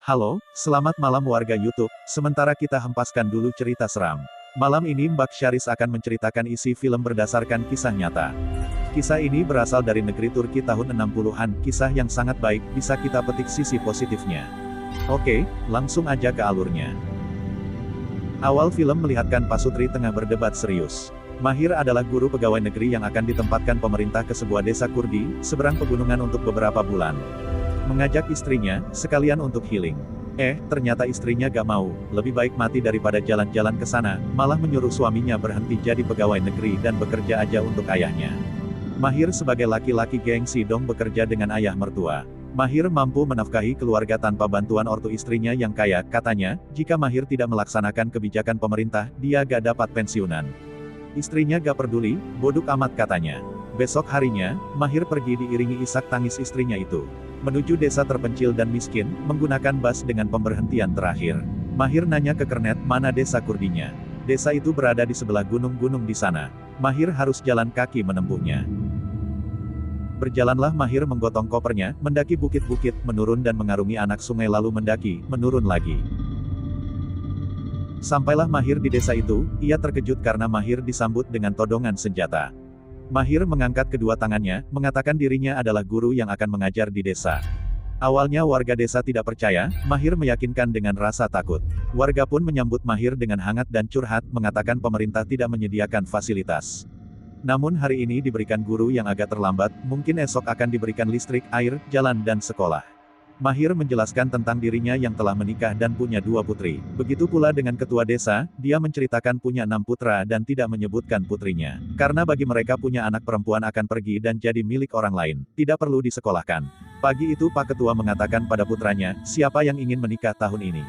Halo, selamat malam warga YouTube, sementara kita hempaskan dulu cerita seram. Malam ini Mbak Syaris akan menceritakan isi film berdasarkan kisah nyata. Kisah ini berasal dari negeri Turki tahun 60-an, kisah yang sangat baik, bisa kita petik sisi positifnya. Oke, langsung aja ke alurnya. Awal film melihatkan Pasutri tengah berdebat serius. Mahir adalah guru pegawai negeri yang akan ditempatkan pemerintah ke sebuah desa Kurdi, seberang pegunungan untuk beberapa bulan. Mengajak istrinya, sekalian untuk healing. Ternyata istrinya gak mau, lebih baik mati daripada jalan-jalan ke sana, malah menyuruh suaminya berhenti jadi pegawai negeri dan bekerja aja untuk ayahnya. Mahir sebagai laki-laki gengsi dong bekerja dengan ayah mertua. Mahir mampu menafkahi keluarga tanpa bantuan ortu istrinya yang kaya, katanya, jika Mahir tidak melaksanakan kebijakan pemerintah, dia gak dapat pensiunan. Istrinya gak peduli, bodoh amat katanya. Besok harinya, Mahir pergi diiringi isak tangis istrinya itu. Menuju desa terpencil dan miskin, menggunakan bus dengan pemberhentian terakhir. Mahir nanya ke kernet, mana desa Kurdinya. Desa itu berada di sebelah gunung-gunung di sana. Mahir harus jalan kaki menempuhnya. Berjalanlah Mahir menggotong kopernya, mendaki bukit-bukit, menurun dan mengarungi anak sungai lalu mendaki, menurun lagi. Sampailah Mahir di desa itu, ia terkejut karena Mahir disambut dengan todongan senjata. Mahir mengangkat kedua tangannya, mengatakan dirinya adalah guru yang akan mengajar di desa. Awalnya warga desa tidak percaya, Mahir meyakinkan dengan rasa takut. Warga pun menyambut Mahir dengan hangat dan curhat, mengatakan pemerintah tidak menyediakan fasilitas. Namun hari ini diberikan guru yang agak terlambat, mungkin esok akan diberikan listrik, air, jalan dan sekolah. Mahir menjelaskan tentang dirinya yang telah menikah dan punya 2 putri. Begitu pula dengan ketua desa, dia menceritakan punya 6 putra dan tidak menyebutkan putrinya. Karena bagi mereka punya anak perempuan akan pergi dan jadi milik orang lain, tidak perlu disekolahkan. Pagi itu Pak Ketua mengatakan pada putranya, siapa yang ingin menikah tahun ini?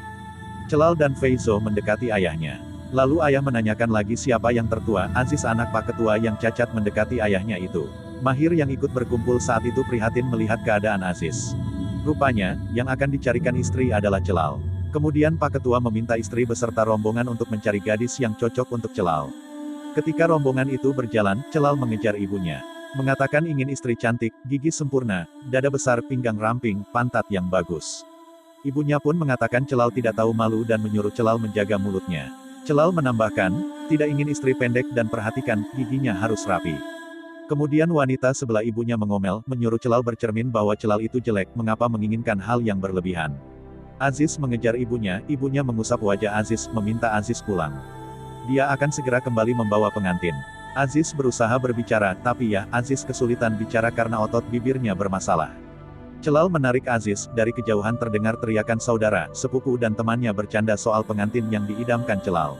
Celal dan Feizo mendekati ayahnya. Lalu ayah menanyakan lagi siapa yang tertua, Aziz anak Pak Ketua yang cacat mendekati ayahnya itu. Mahir yang ikut berkumpul saat itu prihatin melihat keadaan Aziz. Rupanya, yang akan dicarikan istri adalah Celal. Kemudian Pak Ketua meminta istri beserta rombongan untuk mencari gadis yang cocok untuk Celal. Ketika rombongan itu berjalan, Celal mengejar ibunya. Mengatakan ingin istri cantik, gigi sempurna, dada besar, pinggang ramping, pantat yang bagus. Ibunya pun mengatakan Celal tidak tahu malu dan menyuruh Celal menjaga mulutnya. Celal menambahkan, tidak ingin istri pendek dan perhatikan, giginya harus rapi. Kemudian wanita sebelah ibunya mengomel, menyuruh Celal bercermin bahwa Celal itu jelek, mengapa menginginkan hal yang berlebihan. Aziz mengejar ibunya mengusap wajah Aziz, meminta Aziz pulang. Dia akan segera kembali membawa pengantin. Aziz berusaha berbicara, tapi Aziz kesulitan bicara karena otot bibirnya bermasalah. Celal menarik Aziz, dari kejauhan terdengar teriakan saudara, sepupu dan temannya bercanda soal pengantin yang diidamkan Celal.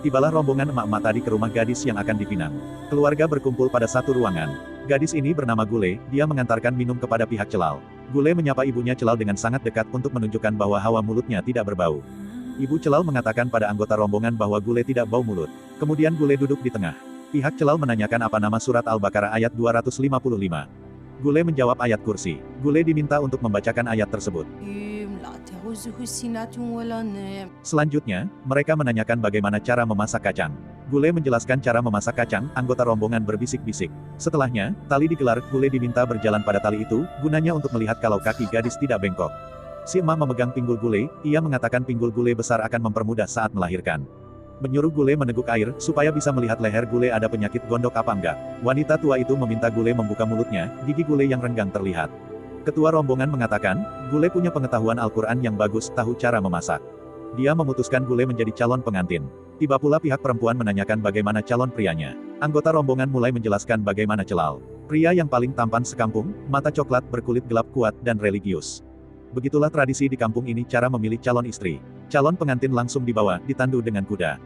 Tibalah rombongan emak-emak tadi ke rumah gadis yang akan dipinang. Keluarga berkumpul pada satu ruangan. Gadis ini bernama Gule, dia mengantarkan minum kepada pihak Celal. Gule menyapa ibunya Celal dengan sangat dekat untuk menunjukkan bahwa hawa mulutnya tidak berbau. Ibu Celal mengatakan pada anggota rombongan bahwa Gule tidak bau mulut. Kemudian Gule duduk di tengah. Pihak Celal menanyakan apa nama surat Al-Baqarah ayat 255. Gule menjawab ayat kursi. Gule diminta untuk membacakan ayat tersebut. Selanjutnya, mereka menanyakan bagaimana cara memasak kacang. Gule menjelaskan cara memasak kacang, anggota rombongan berbisik-bisik. Setelahnya, tali digelar, Gule diminta berjalan pada tali itu, gunanya untuk melihat kalau kaki gadis tidak bengkok. Si emak memegang pinggul Gule, ia mengatakan pinggul Gule besar akan mempermudah saat melahirkan. Menyuruh Gule meneguk air, supaya bisa melihat leher Gule ada penyakit gondok apa enggak. Wanita tua itu meminta Gule membuka mulutnya, gigi Gule yang renggang terlihat. Ketua rombongan mengatakan, Gule punya pengetahuan Al-Quran yang bagus, tahu cara memasak. Dia memutuskan Gule menjadi calon pengantin. Tiba pula pihak perempuan menanyakan bagaimana calon prianya. Anggota rombongan mulai menjelaskan bagaimana Celal. Pria yang paling tampan sekampung, mata coklat, berkulit gelap kuat, dan religius. Begitulah tradisi di kampung ini cara memilih calon istri. Calon pengantin langsung dibawa, ditandu dengan kuda.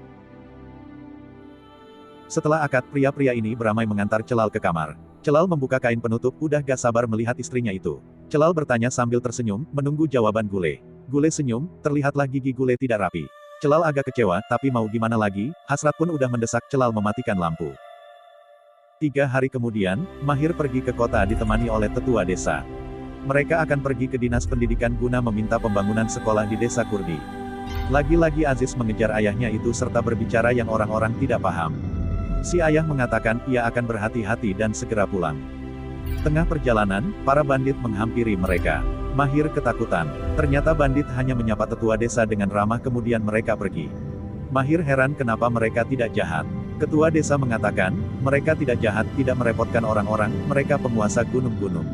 Setelah akad, pria-pria ini beramai mengantar Celal ke kamar. Celal membuka kain penutup, udah gak sabar melihat istrinya itu. Celal bertanya sambil tersenyum, menunggu jawaban Gule. Gule senyum, terlihatlah gigi Gule tidak rapi. Celal agak kecewa, tapi mau gimana lagi, hasrat pun udah mendesak Celal mematikan lampu. 3 hari kemudian, Mahir pergi ke kota ditemani oleh tetua desa. Mereka akan pergi ke dinas pendidikan guna meminta pembangunan sekolah di desa Kurdi. Lagi-lagi Aziz mengejar ayahnya itu serta berbicara yang orang-orang tidak paham. Si ayah mengatakan ia akan berhati-hati dan segera pulang. Tengah perjalanan, para bandit menghampiri mereka. Mahir ketakutan. Ternyata bandit hanya menyapa tetua desa dengan ramah kemudian mereka pergi. Mahir heran kenapa mereka tidak jahat. Ketua desa mengatakan, mereka tidak jahat, tidak merepotkan orang-orang, mereka penguasa gunung-gunung.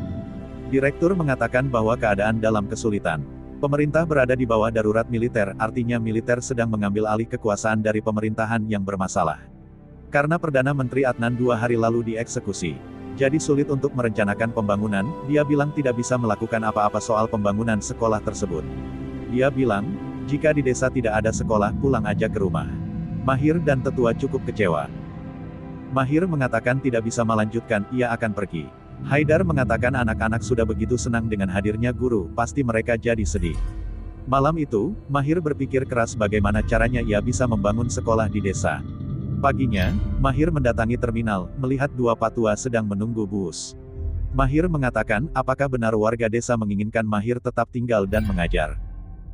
Direktur mengatakan bahwa keadaan dalam kesulitan. Pemerintah berada di bawah darurat militer, artinya militer sedang mengambil alih kekuasaan dari pemerintahan yang bermasalah. Karena Perdana Menteri Adnan 2 hari lalu dieksekusi. Jadi sulit untuk merencanakan pembangunan, dia bilang tidak bisa melakukan apa-apa soal pembangunan sekolah tersebut. Dia bilang, jika di desa tidak ada sekolah, pulang aja ke rumah. Mahir dan tetua cukup kecewa. Mahir mengatakan tidak bisa melanjutkan, ia akan pergi. Haidar mengatakan anak-anak sudah begitu senang dengan hadirnya guru, pasti mereka jadi sedih. Malam itu, Mahir berpikir keras bagaimana caranya ia bisa membangun sekolah di desa. Paginya, Mahir mendatangi terminal, melihat 2 patua sedang menunggu bus. Mahir mengatakan, apakah benar warga desa menginginkan Mahir tetap tinggal dan mengajar?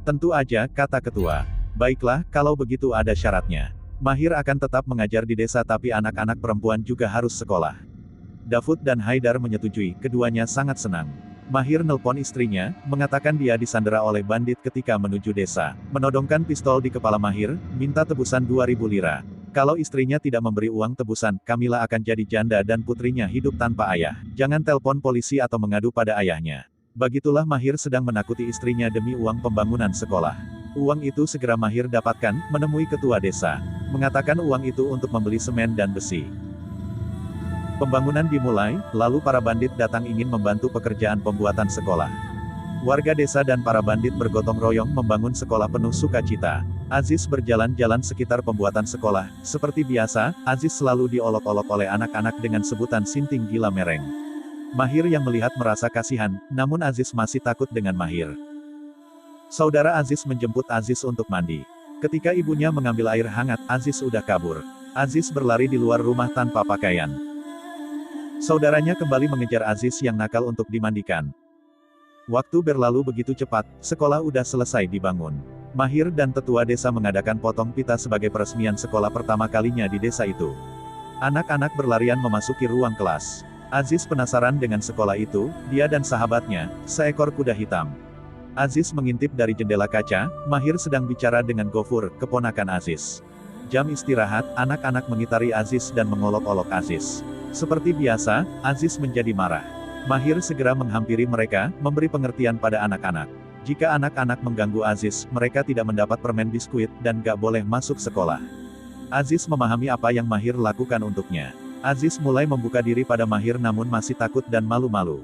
Tentu aja, kata ketua. Baiklah, kalau begitu ada syaratnya. Mahir akan tetap mengajar di desa tapi anak-anak perempuan juga harus sekolah. Davud dan Haidar menyetujui, keduanya sangat senang. Mahir nelpon istrinya, mengatakan dia disandera oleh bandit ketika menuju desa. Menodongkan pistol di kepala Mahir, minta tebusan 2.000 lira. Kalau istrinya tidak memberi uang tebusan, Kamila akan jadi janda dan putrinya hidup tanpa ayah. Jangan telpon polisi atau mengadu pada ayahnya. Begitulah Mahir sedang menakuti istrinya demi uang pembangunan sekolah. Uang itu segera Mahir dapatkan, menemui ketua desa. Mengatakan uang itu untuk membeli semen dan besi. Pembangunan dimulai, lalu para bandit datang ingin membantu pekerjaan pembuatan sekolah. Warga desa dan para bandit bergotong royong membangun sekolah penuh sukacita. Aziz berjalan-jalan sekitar pembuatan sekolah. Seperti biasa, Aziz selalu diolok-olok oleh anak-anak dengan sebutan sinting gila mereng. Mahir yang melihat merasa kasihan, namun Aziz masih takut dengan Mahir. Saudara Aziz menjemput Aziz untuk mandi. Ketika ibunya mengambil air hangat, Aziz udah kabur. Aziz berlari di luar rumah tanpa pakaian. Saudaranya kembali mengejar Aziz yang nakal untuk dimandikan. Waktu berlalu begitu cepat, sekolah udah selesai dibangun. Mahir dan tetua desa mengadakan potong pita sebagai peresmian sekolah pertama kalinya di desa itu. Anak-anak berlarian memasuki ruang kelas. Aziz penasaran dengan sekolah itu, dia dan sahabatnya, seekor kuda hitam. Aziz mengintip dari jendela kaca, Mahir sedang bicara dengan Gofur, keponakan Aziz. Jam istirahat, anak-anak mengitari Aziz dan mengolok-olok Aziz. Seperti biasa, Aziz menjadi marah. Mahir segera menghampiri mereka, memberi pengertian pada anak-anak. Jika anak-anak mengganggu Aziz, mereka tidak mendapat permen biskuit, dan gak boleh masuk sekolah. Aziz memahami apa yang Mahir lakukan untuknya. Aziz mulai membuka diri pada Mahir namun masih takut dan malu-malu.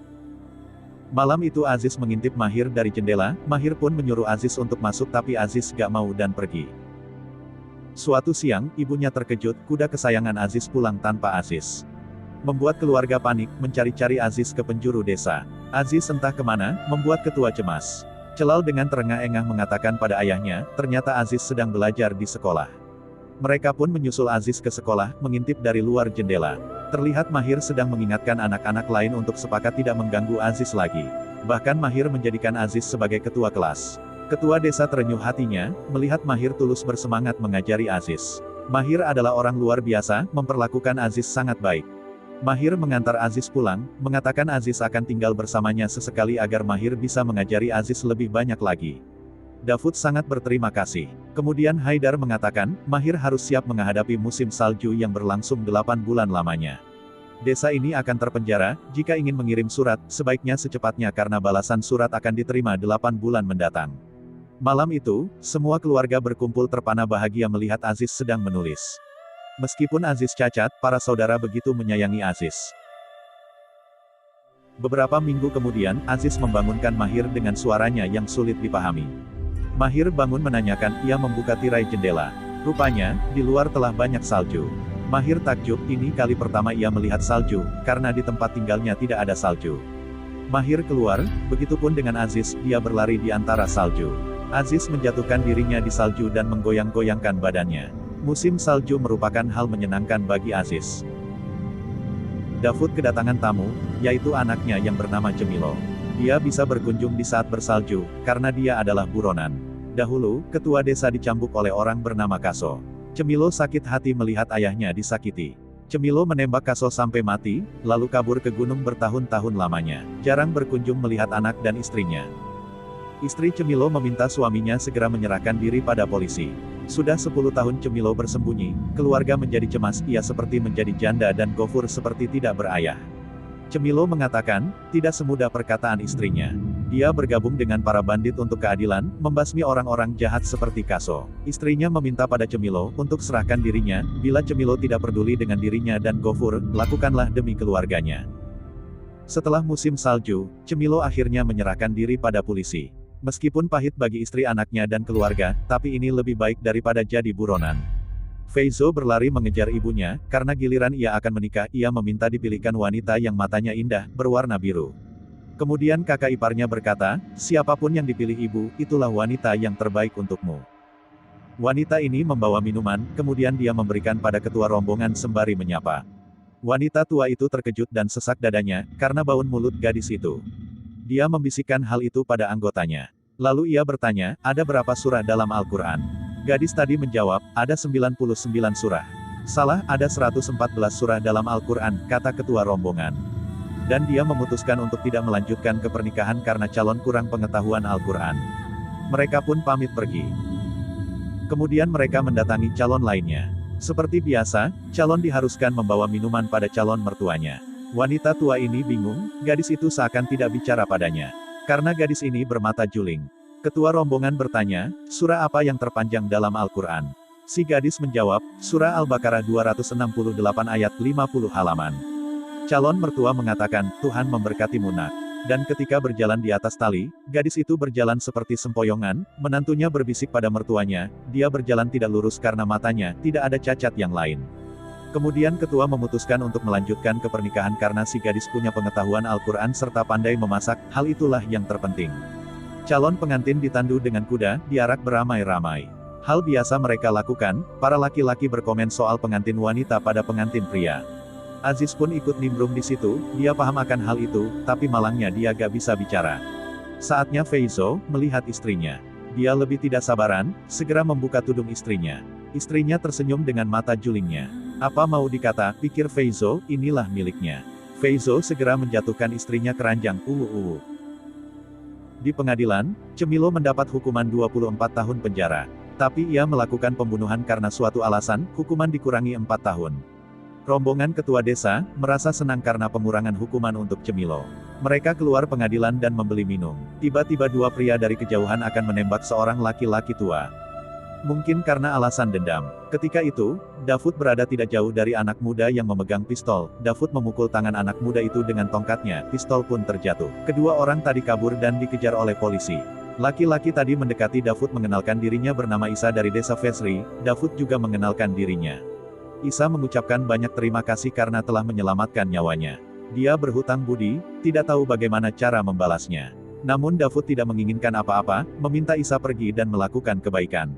Malam itu Aziz mengintip Mahir dari jendela, Mahir pun menyuruh Aziz untuk masuk tapi Aziz gak mau dan pergi. Suatu siang, ibunya terkejut, kuda kesayangan Aziz pulang tanpa Aziz. Membuat keluarga panik, mencari-cari Aziz ke penjuru desa. Aziz entah kemana, membuat ketua cemas. Celal dengan terengah-engah mengatakan pada ayahnya, ternyata Aziz sedang belajar di sekolah. Mereka pun menyusul Aziz ke sekolah, mengintip dari luar jendela. Terlihat Mahir sedang mengingatkan anak-anak lain untuk sepakat tidak mengganggu Aziz lagi. Bahkan Mahir menjadikan Aziz sebagai ketua kelas. Ketua desa terenyuh hatinya, melihat Mahir tulus bersemangat mengajari Aziz. Mahir adalah orang luar biasa, memperlakukan Aziz sangat baik. Mahir mengantar Aziz pulang, mengatakan Aziz akan tinggal bersamanya sesekali agar Mahir bisa mengajari Aziz lebih banyak lagi. Davud sangat berterima kasih. Kemudian Haidar mengatakan, Mahir harus siap menghadapi musim salju yang berlangsung 8 bulan lamanya. Desa ini akan terpenjara, jika ingin mengirim surat, sebaiknya secepatnya karena balasan surat akan diterima 8 bulan mendatang. Malam itu, semua keluarga berkumpul terpana bahagia melihat Aziz sedang menulis. Meskipun Aziz cacat, para saudara begitu menyayangi Aziz. Beberapa minggu kemudian, Aziz membangunkan Mahir dengan suaranya yang sulit dipahami. Mahir bangun menanyakan, ia membuka tirai jendela. Rupanya, di luar telah banyak salju. Mahir takjub, ini kali pertama ia melihat salju, karena di tempat tinggalnya tidak ada salju. Mahir keluar, begitupun dengan Aziz, dia berlari di antara salju. Aziz menjatuhkan dirinya di salju dan menggoyang-goyangkan badannya. Musim salju merupakan hal menyenangkan bagi Aziz. Davud kedatangan tamu, yaitu anaknya yang bernama Cemilo. Dia bisa berkunjung di saat bersalju, karena dia adalah buronan. Dahulu, ketua desa dicambuk oleh orang bernama Kaso. Cemilo sakit hati melihat ayahnya disakiti. Cemilo menembak Kaso sampai mati, lalu kabur ke gunung bertahun-tahun lamanya. Jarang berkunjung melihat anak dan istrinya. Istri Cemilo meminta suaminya segera menyerahkan diri pada polisi. Sudah 10 tahun Cemilo bersembunyi, keluarga menjadi cemas, ia seperti menjadi janda dan Gofur seperti tidak berayah. Cemilo mengatakan, tidak semudah perkataan istrinya. Dia bergabung dengan para bandit untuk keadilan, membasmi orang-orang jahat seperti Kaso. Istrinya meminta pada Cemilo untuk serahkan dirinya, bila Cemilo tidak peduli dengan dirinya dan Gofur, lakukanlah demi keluarganya. Setelah musim salju, Cemilo akhirnya menyerahkan diri pada polisi. Meskipun pahit bagi istri anaknya dan keluarga, tapi ini lebih baik daripada jadi buronan. Feizo berlari mengejar ibunya, karena giliran ia akan menikah, ia meminta dipilihkan wanita yang matanya indah, berwarna biru. Kemudian kakak iparnya berkata, siapapun yang dipilih ibu, itulah wanita yang terbaik untukmu. Wanita ini membawa minuman, kemudian dia memberikan pada ketua rombongan sembari menyapa. Wanita tua itu terkejut dan sesak dadanya, karena bau mulut gadis itu. Dia membisikkan hal itu pada anggotanya. Lalu ia bertanya, ada berapa surah dalam Al-Quran? Gadis tadi menjawab, ada 99 surah. Salah, ada 114 surah dalam Al-Quran, kata ketua rombongan. Dan dia memutuskan untuk tidak melanjutkan ke pernikahan karena calon kurang pengetahuan Al-Quran. Mereka pun pamit pergi. Kemudian mereka mendatangi calon lainnya. Seperti biasa, calon diharuskan membawa minuman pada calon mertuanya. Wanita tua ini bingung, gadis itu seakan tidak bicara padanya. Karena gadis ini bermata juling. Ketua rombongan bertanya, surah apa yang terpanjang dalam Al-Quran? Si gadis menjawab, surah Al-Baqarah 268 ayat 50 halaman. Calon mertua mengatakan, Tuhan memberkatimu nak. Dan ketika berjalan di atas tali, gadis itu berjalan seperti sempoyongan, menantunya berbisik pada mertuanya, dia berjalan tidak lurus karena matanya, tidak ada cacat yang lain. Kemudian ketua memutuskan untuk melanjutkan ke pernikahan karena si gadis punya pengetahuan Al-Quran serta pandai memasak, hal itulah yang terpenting. Calon pengantin ditandu dengan kuda, diarak beramai-ramai. Hal biasa mereka lakukan, para laki-laki berkomen soal pengantin wanita pada pengantin pria. Aziz pun ikut nimbrung di situ, dia paham akan hal itu, tapi malangnya dia gak bisa bicara. Saatnya Feizo melihat istrinya. Dia lebih tidak sabaran, segera membuka tudung istrinya. Istrinya tersenyum dengan mata julingnya. Apa mau dikata, pikir Feizo, inilah miliknya. Feizo segera menjatuhkan istrinya ke ranjang. Di pengadilan, Cemilo mendapat hukuman 24 tahun penjara. Tapi ia melakukan pembunuhan karena suatu alasan, hukuman dikurangi 4 tahun. Rombongan ketua desa, merasa senang karena pengurangan hukuman untuk Cemilo. Mereka keluar pengadilan dan membeli minum. Tiba-tiba dua pria dari kejauhan akan menembak seorang laki-laki tua. Mungkin karena alasan dendam. Ketika itu, Davud berada tidak jauh dari anak muda yang memegang pistol. Davud memukul tangan anak muda itu dengan tongkatnya, pistol pun terjatuh. Kedua orang tadi kabur dan dikejar oleh polisi. Laki-laki tadi mendekati Davud mengenalkan dirinya bernama Isa dari desa Fesri, Davud juga mengenalkan dirinya. Isa mengucapkan banyak terima kasih karena telah menyelamatkan nyawanya. Dia berhutang budi, tidak tahu bagaimana cara membalasnya. Namun Davud tidak menginginkan apa-apa, meminta Isa pergi dan melakukan kebaikan.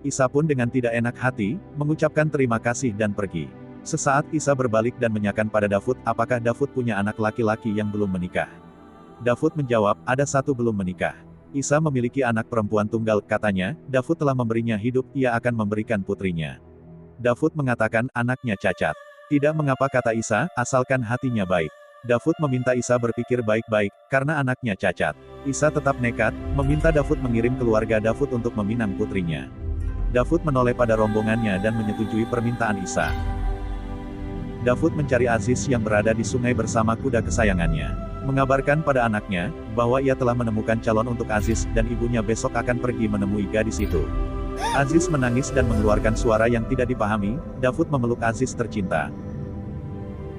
Isa pun dengan tidak enak hati, mengucapkan terima kasih dan pergi. Sesaat Isa berbalik dan menanyakan pada Davud, apakah Davud punya anak laki-laki yang belum menikah? Davud menjawab, ada satu belum menikah. Isa memiliki anak perempuan tunggal, katanya, Davud telah memberinya hidup, ia akan memberikan putrinya. Davud mengatakan, anaknya cacat. Tidak mengapa kata Isa, asalkan hatinya baik. Davud meminta Isa berpikir baik-baik, karena anaknya cacat. Isa tetap nekat, meminta Davud mengirim keluarga Davud untuk meminang putrinya. Davud menoleh pada rombongannya dan menyetujui permintaan Isa. Davud mencari Aziz yang berada di sungai bersama kuda kesayangannya. Mengabarkan pada anaknya, bahwa ia telah menemukan calon untuk Aziz, dan ibunya besok akan pergi menemui gadis itu. Aziz menangis dan mengeluarkan suara yang tidak dipahami, Davud memeluk Aziz tercinta.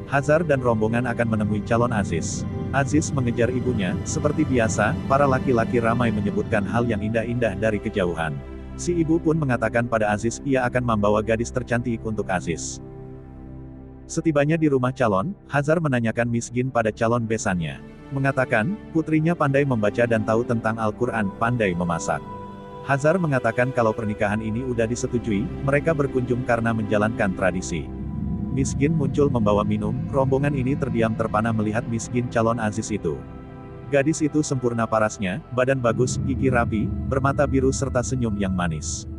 Hazar dan rombongan akan menemui calon Aziz. Aziz mengejar ibunya, seperti biasa, para laki-laki ramai menyebutkan hal yang indah-indah dari kejauhan. Si ibu pun mengatakan pada Aziz, ia akan membawa gadis tercantik untuk Aziz. Setibanya di rumah calon, Hazar menanyakan miskin pada calon besannya. Mengatakan, putrinya pandai membaca dan tahu tentang Al-Quran, pandai memasak. Hazar mengatakan kalau pernikahan ini udah disetujui, mereka berkunjung karena menjalankan tradisi. Miskin muncul membawa minum, rombongan ini terdiam terpana melihat miskin calon Aziz itu. Gadis itu sempurna parasnya, badan bagus, gigi rapi, bermata biru serta senyum yang manis.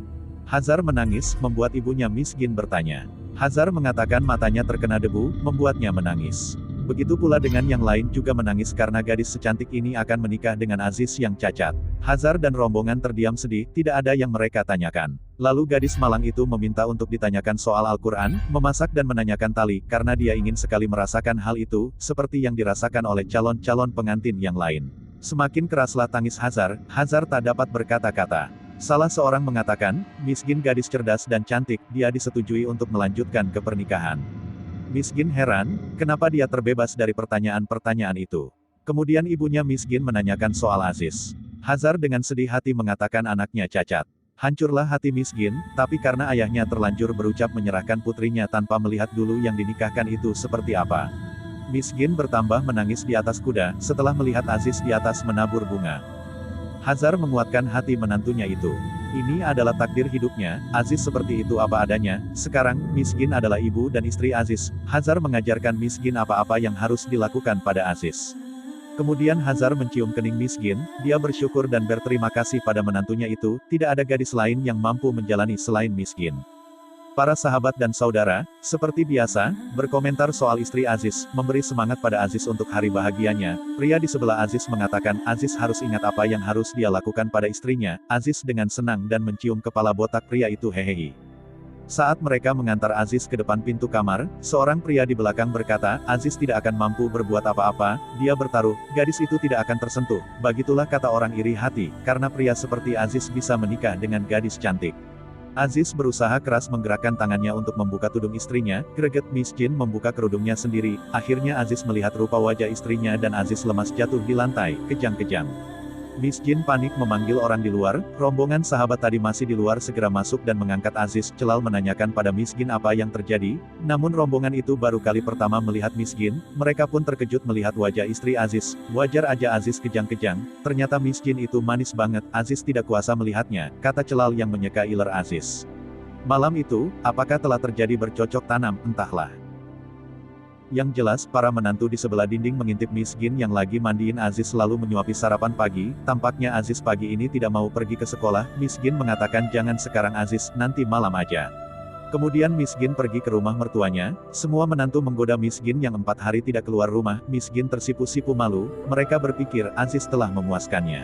Hazar menangis, membuat ibunya miskin bertanya. Hazar mengatakan matanya terkena debu, membuatnya menangis. Begitu pula dengan yang lain juga menangis karena gadis secantik ini akan menikah dengan Aziz yang cacat. Hazar dan rombongan terdiam sedih, tidak ada yang mereka tanyakan. Lalu gadis malang itu meminta untuk ditanyakan soal Al-Quran, memasak dan menanyakan tali, karena dia ingin sekali merasakan hal itu, seperti yang dirasakan oleh calon-calon pengantin yang lain. Semakin keraslah tangis Hazar, Hazar tak dapat berkata-kata. Salah seorang mengatakan, Miskin gadis cerdas dan cantik, dia disetujui untuk melanjutkan ke pernikahan. Miskin heran, kenapa dia terbebas dari pertanyaan-pertanyaan itu. Kemudian ibunya Miskin menanyakan soal Aziz. Hazar dengan sedih hati mengatakan anaknya cacat. Hancurlah hati Miskin, tapi karena ayahnya terlanjur berucap menyerahkan putrinya tanpa melihat dulu yang dinikahkan itu seperti apa. Miskin bertambah menangis di atas kuda, setelah melihat Aziz di atas menabur bunga. Hazar menguatkan hati menantunya itu. Ini adalah takdir hidupnya, Aziz seperti itu apa adanya, sekarang, Miskin adalah ibu dan istri Aziz. Hazar mengajarkan Miskin apa-apa yang harus dilakukan pada Aziz. Kemudian Hazar mencium kening Miskin, dia bersyukur dan berterima kasih pada menantunya itu, tidak ada gadis lain yang mampu menjalani selain Miskin. Para sahabat dan saudara, seperti biasa, berkomentar soal istri Aziz, memberi semangat pada Aziz untuk hari bahagianya. Pria di sebelah Aziz mengatakan Aziz harus ingat apa yang harus dia lakukan pada istrinya. Aziz dengan senang dan mencium kepala botak pria itu hehehe. Saat mereka mengantar Aziz ke depan pintu kamar, seorang pria di belakang berkata, Aziz tidak akan mampu berbuat apa-apa, dia bertaruh, gadis itu tidak akan tersentuh. Begitulah kata orang iri hati, karena pria seperti Aziz bisa menikah dengan gadis cantik. Aziz berusaha keras menggerakkan tangannya untuk membuka tudung istrinya, greget Miskin membuka kerudungnya sendiri, akhirnya Aziz melihat rupa wajah istrinya dan Aziz lemas jatuh di lantai, kejang-kejang. Miskin panik memanggil orang di luar, rombongan sahabat tadi masih di luar segera masuk dan mengangkat Aziz. Celal menanyakan pada Miskin apa yang terjadi, namun rombongan itu baru kali pertama melihat Miskin, mereka pun terkejut melihat wajah istri Aziz. Wajar aja Aziz kejang-kejang, ternyata Miskin itu manis banget, Aziz tidak kuasa melihatnya, kata Celal yang menyeka iler Aziz. Malam itu, apakah telah terjadi bercocok tanam, entahlah. Yang jelas, para menantu di sebelah dinding mengintip Miskin yang lagi mandiin Aziz lalu menyuapi sarapan pagi, tampaknya Aziz pagi ini tidak mau pergi ke sekolah, Miskin mengatakan jangan sekarang Aziz, nanti malam aja. Kemudian Miskin pergi ke rumah mertuanya, semua menantu menggoda Miskin yang 4 hari tidak keluar rumah, Miskin tersipu-sipu malu, mereka berpikir Aziz telah memuaskannya.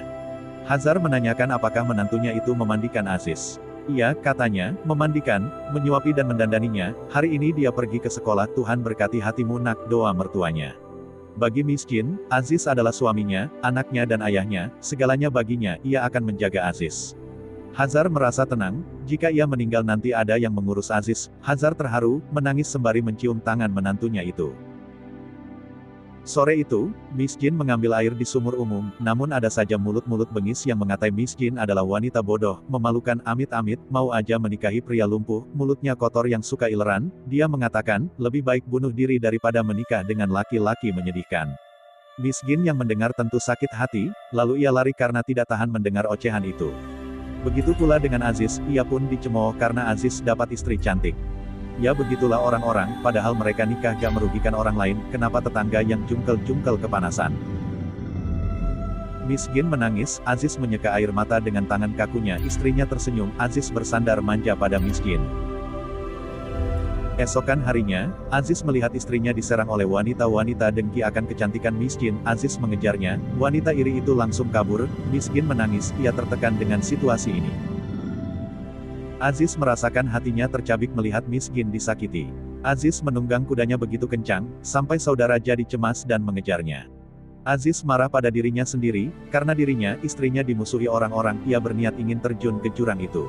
Hazar menanyakan apakah menantunya itu memandikan Aziz. Iya, katanya, memandikan, menyuapi dan mendandaninya, hari ini dia pergi ke sekolah, Tuhan berkati hatimu nak, doa mertuanya. Bagi Miskin, Aziz adalah suaminya, anaknya dan ayahnya, segalanya baginya, ia akan menjaga Aziz. Hazar merasa tenang, jika ia meninggal nanti ada yang mengurus Aziz. Hazar terharu, menangis sembari mencium tangan menantunya itu. Sore itu, Miskin mengambil air di sumur umum, namun ada saja mulut-mulut bengis yang mengatai Miskin adalah wanita bodoh, memalukan, amit-amit, mau aja menikahi pria lumpuh, mulutnya kotor yang suka ileran, dia mengatakan, lebih baik bunuh diri daripada menikah dengan laki-laki menyedihkan. Miskin yang mendengar tentu sakit hati, lalu ia lari karena tidak tahan mendengar ocehan itu. Begitu pula dengan Aziz, ia pun dicemooh karena Aziz dapat istri cantik. Ya begitulah orang-orang, padahal mereka nikah gak merugikan orang lain, kenapa tetangga yang jungkel-jungkel kepanasan. Miskin menangis, Aziz menyeka air mata dengan tangan kakunya, istrinya tersenyum, Aziz bersandar manja pada Miskin. Esokan harinya, Aziz melihat istrinya diserang oleh wanita-wanita dengki akan kecantikan Miskin, Aziz mengejarnya, wanita iri itu langsung kabur, Miskin menangis, ia tertekan dengan situasi ini. Aziz merasakan hatinya tercabik melihat Miskin disakiti. Aziz menunggang kudanya begitu kencang, sampai saudara jadi cemas dan mengejarnya. Aziz marah pada dirinya sendiri, karena dirinya, istrinya dimusuhi orang-orang, ia berniat ingin terjun ke jurang itu.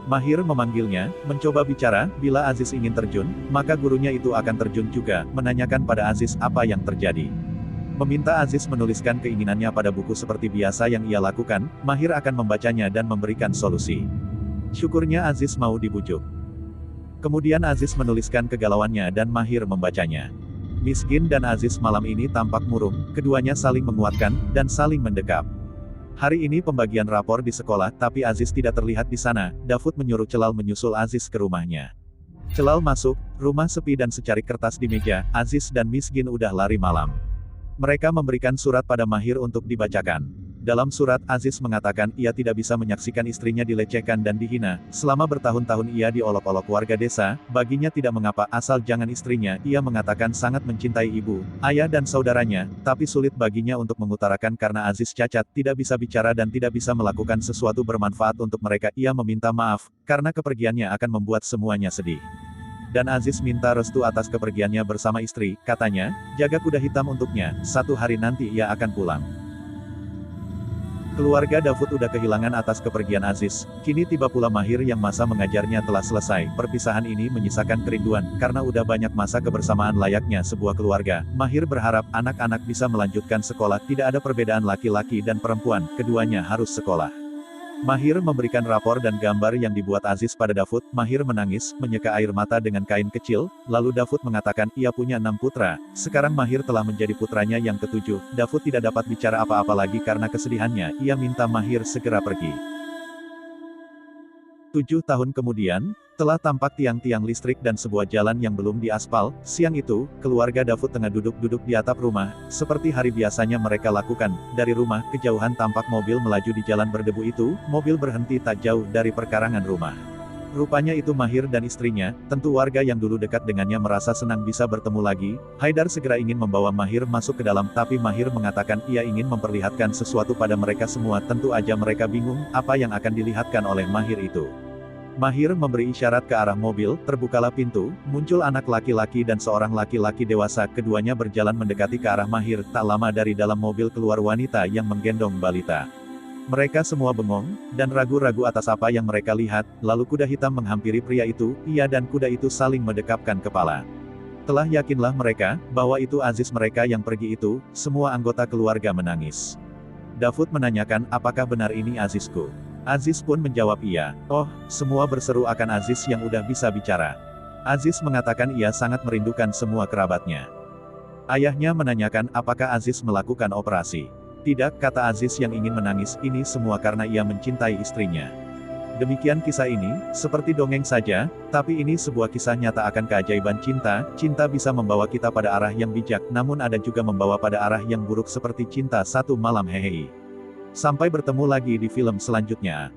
Mahir memanggilnya, mencoba bicara, bila Aziz ingin terjun, maka gurunya itu akan terjun juga, menanyakan pada Aziz apa yang terjadi. Meminta Aziz menuliskan keinginannya pada buku seperti biasa yang ia lakukan, Mahir akan membacanya dan memberikan solusi. Syukurnya Aziz mau dibujuk. Kemudian Aziz menuliskan kegalauannya dan Mahir membacanya. Miskin dan Aziz malam ini tampak murung, keduanya saling menguatkan, dan saling mendekap. Hari ini pembagian rapor di sekolah, tapi Aziz tidak terlihat di sana, Davud menyuruh Celal menyusul Aziz ke rumahnya. Celal masuk, rumah sepi dan secarik kertas di meja, Aziz dan Miskin udah lari malam. Mereka memberikan surat pada Mahir untuk dibacakan. Dalam surat, Aziz mengatakan ia tidak bisa menyaksikan istrinya dilecehkan dan dihina. Selama bertahun-tahun ia diolok-olok warga desa, baginya tidak mengapa asal jangan istrinya. Ia mengatakan sangat mencintai ibu, ayah dan saudaranya, tapi sulit baginya untuk mengutarakan karena Aziz cacat, tidak bisa bicara dan tidak bisa melakukan sesuatu bermanfaat untuk mereka. Ia meminta maaf, karena kepergiannya akan membuat semuanya sedih. Dan Aziz minta restu atas kepergiannya bersama istri, katanya, jaga kuda hitam untuknya, satu hari nanti ia akan pulang. Keluarga Davud udah kehilangan atas kepergian Aziz, kini tiba pula Mahir yang masa mengajarnya telah selesai. Perpisahan ini menyisakan kerinduan, karena udah banyak masa kebersamaan layaknya sebuah keluarga. Mahir berharap anak-anak bisa melanjutkan sekolah, tidak ada perbedaan laki-laki dan perempuan, keduanya harus sekolah. Mahir memberikan rapor dan gambar yang dibuat Aziz pada Davud. Mahir menangis, menyeka air mata dengan kain kecil, lalu Davud mengatakan ia punya 6 putra. Sekarang Mahir telah menjadi putranya yang ke-7. Davud tidak dapat bicara apa-apa lagi karena kesedihannya. Ia minta Mahir segera pergi. 7 tahun kemudian, telah tampak tiang-tiang listrik dan sebuah jalan yang belum diaspal. Siang itu, keluarga Davud tengah duduk-duduk di atap rumah, seperti hari biasanya mereka lakukan. Dari rumah, kejauhan tampak mobil melaju di jalan berdebu itu, mobil berhenti tak jauh dari perkarangan rumah. Rupanya itu Mahir dan istrinya, tentu warga yang dulu dekat dengannya merasa senang bisa bertemu lagi. Haidar segera ingin membawa Mahir masuk ke dalam, tapi Mahir mengatakan ia ingin memperlihatkan sesuatu pada mereka semua. Tentu aja mereka bingung, apa yang akan dilihatkan oleh Mahir itu. Mahir memberi isyarat ke arah mobil, terbukalah pintu, muncul anak laki-laki dan seorang laki-laki dewasa. Keduanya berjalan mendekati ke arah Mahir. Tak lama dari dalam mobil keluar wanita yang menggendong balita. Mereka semua bengong, dan ragu-ragu atas apa yang mereka lihat, lalu kuda hitam menghampiri pria itu, ia dan kuda itu saling mendekapkan kepala. Telah yakinlah mereka, bahwa itu Aziz mereka yang pergi itu. Semua anggota keluarga menangis. Davud menanyakan, apakah benar ini Azizku? Aziz pun menjawab iya. Oh, semua berseru akan Aziz yang udah bisa bicara. Aziz mengatakan ia sangat merindukan semua kerabatnya. Ayahnya menanyakan apakah Aziz melakukan operasi. Tidak, kata Aziz yang ingin menangis, ini semua karena ia mencintai istrinya. Demikian kisah ini, seperti dongeng saja, tapi ini sebuah kisah nyata akan keajaiban cinta. Cinta bisa membawa kita pada arah yang bijak, namun ada juga membawa pada arah yang buruk seperti cinta satu malam. Hehehe. Sampai bertemu lagi di film selanjutnya.